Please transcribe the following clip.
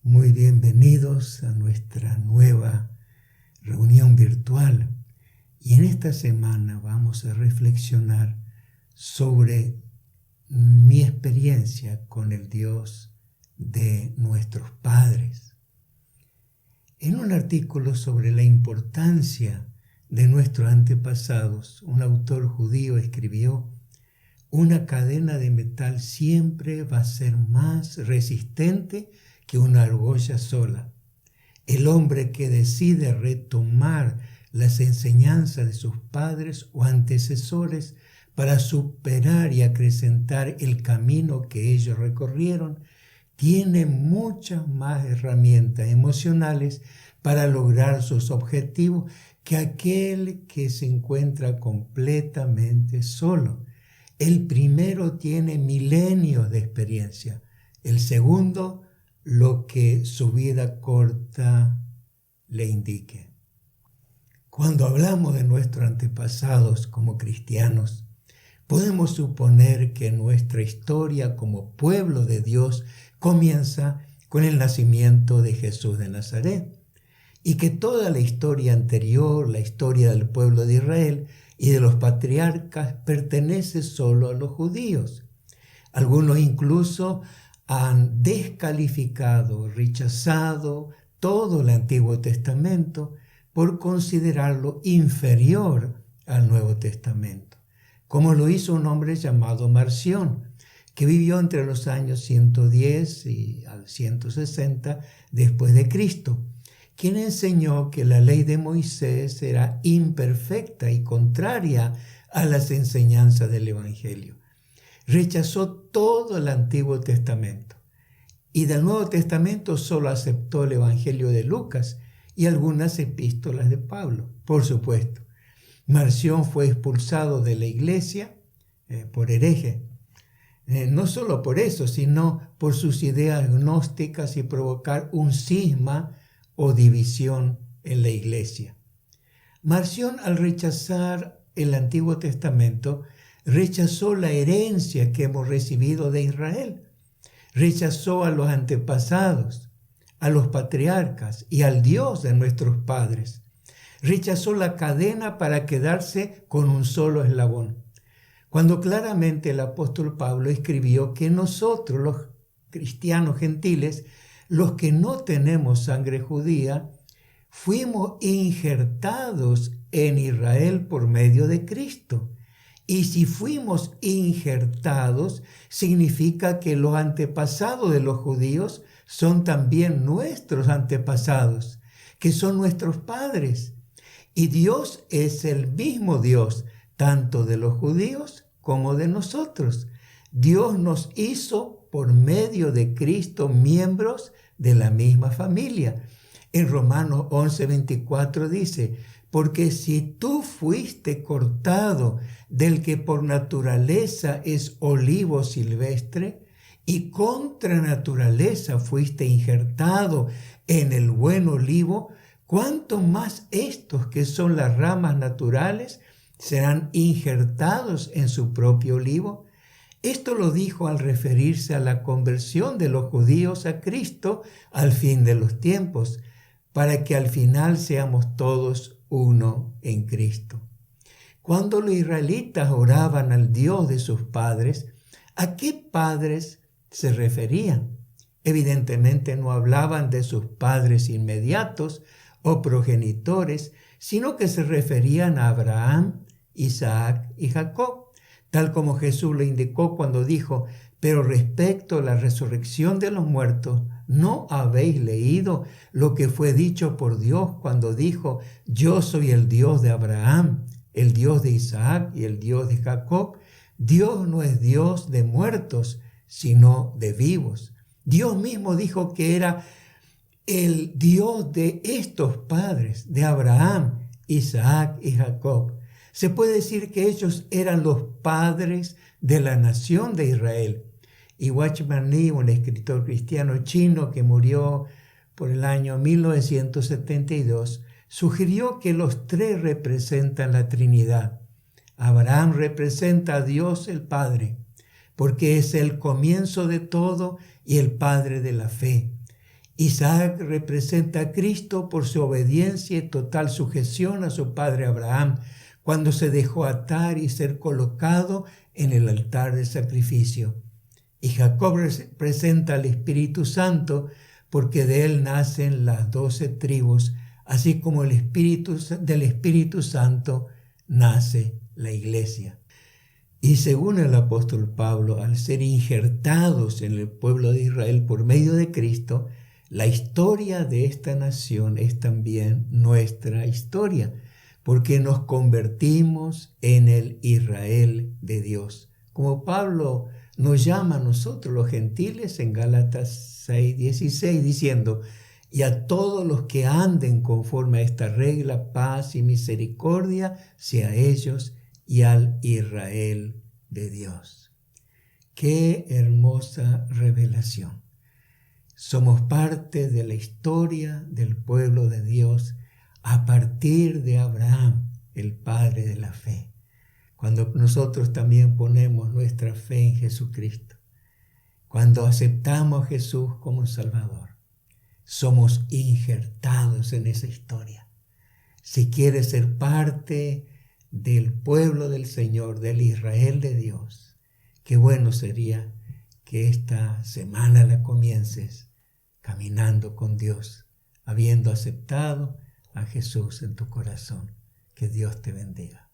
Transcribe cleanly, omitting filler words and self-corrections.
Muy bienvenidos a nuestra nueva reunión virtual. Y en esta semana vamos a reflexionar sobre mi experiencia con el Dios de nuestros padres. En un artículo sobre la importancia de nuestros antepasados, un autor judío escribió: una cadena de metal siempre va a ser más resistente que una argolla sola. El hombre que decide retomar las enseñanzas de sus padres o antecesores para superar y acrecentar el camino que ellos recorrieron, tiene muchas más herramientas emocionales para lograr sus objetivos que aquel que se encuentra completamente solo. El primero tiene milenios de experiencia, el segundo lo que su vida corta le indique. Cuando hablamos de nuestros antepasados como cristianos, podemos suponer que nuestra historia como pueblo de Dios comienza con el nacimiento de Jesús de Nazaret, y que toda la historia anterior, la historia del pueblo de Israel y de los patriarcas, pertenece solo a los judíos. Algunos incluso han descalificado, rechazado todo el Antiguo Testamento por considerarlo inferior al Nuevo Testamento, como lo hizo un hombre llamado Marción, que vivió entre los años 110 y al 160 después de Cristo, quien enseñó que la ley de Moisés era imperfecta y contraria a las enseñanzas del Evangelio. Rechazó todo el Antiguo Testamento y del Nuevo Testamento solo aceptó el Evangelio de Lucas y algunas epístolas de Pablo, por supuesto. Marción fue expulsado de la iglesia por hereje. No solo por eso, sino por sus ideas gnósticas y provocar un cisma o división en la iglesia. Marción, al rechazar el Antiguo Testamento, rechazó la herencia que hemos recibido de Israel. Rechazó a los antepasados, a los patriarcas y al Dios de nuestros padres. Rechazó la cadena para quedarse con un solo eslabón. Cuando claramente el apóstol Pablo escribió que nosotros, los cristianos gentiles, los que no tenemos sangre judía, fuimos injertados en Israel por medio de Cristo. Y si fuimos injertados, significa que los antepasados de los judíos son también nuestros antepasados, que son nuestros padres. Y Dios es el mismo Dios, tanto de los judíos como de nosotros. Dios nos hizo por medio de Cristo miembros de la misma familia. En Romanos 11:24 dice: porque si tú fuiste cortado del que por naturaleza es olivo silvestre, y contra naturaleza fuiste injertado en el buen olivo, ¿cuánto más estos que son las ramas naturales serán injertados en su propio olivo? Esto lo dijo al referirse a la conversión de los judíos a Cristo al fin de los tiempos, para que al final seamos todos uno en Cristo. Cuando los israelitas oraban al Dios de sus padres, ¿a qué padres se referían? Evidentemente no hablaban de sus padres inmediatos o progenitores, sino que se referían a Abraham, Isaac y Jacob, tal como Jesús lo indicó cuando dijo: pero respecto a la resurrección de los muertos, ¿no habéis leído lo que fue dicho por Dios cuando dijo: yo soy el Dios de Abraham, el Dios de Isaac y el Dios de Jacob? Dios no es Dios de muertos, sino de vivos. Dios mismo dijo que era el Dios de estos padres, de Abraham, Isaac y Jacob. Se puede decir que ellos eran los padres de la nación de Israel. Y Watchman Nee, un escritor cristiano chino que murió por el año 1972, sugirió que los tres representan la Trinidad. Abraham representa a Dios el Padre, porque es el comienzo de todo y el padre de la fe. Isaac representa a Cristo por su obediencia y total sujeción a su padre Abraham, cuando se dejó atar y ser colocado en el altar de sacrificio. Y Jacob representa al Espíritu Santo, porque de él nacen las 12 tribus, así como del Espíritu Santo nace la iglesia. Y según el apóstol Pablo, al ser injertados en el pueblo de Israel por medio de Cristo, la historia de esta nación es también nuestra historia, porque nos convertimos en el Israel de Dios. Como Pablo nos llama a nosotros los gentiles en Gálatas 6:16, diciendo: y a todos los que anden conforme a esta regla, paz y misericordia sea a ellos y al Israel de Dios. ¡Qué hermosa revelación! Somos parte de la historia del pueblo de Dios a partir de Abraham, el padre de la fe. Cuando nosotros también ponemos nuestra fe en Jesucristo, cuando aceptamos a Jesús como Salvador, somos injertados en esa historia. Si quieres ser parte del pueblo del Señor, del Israel de Dios, qué bueno sería que esta semana la comiences caminando con Dios, habiendo aceptado a Jesús en tu corazón. Que Dios te bendiga.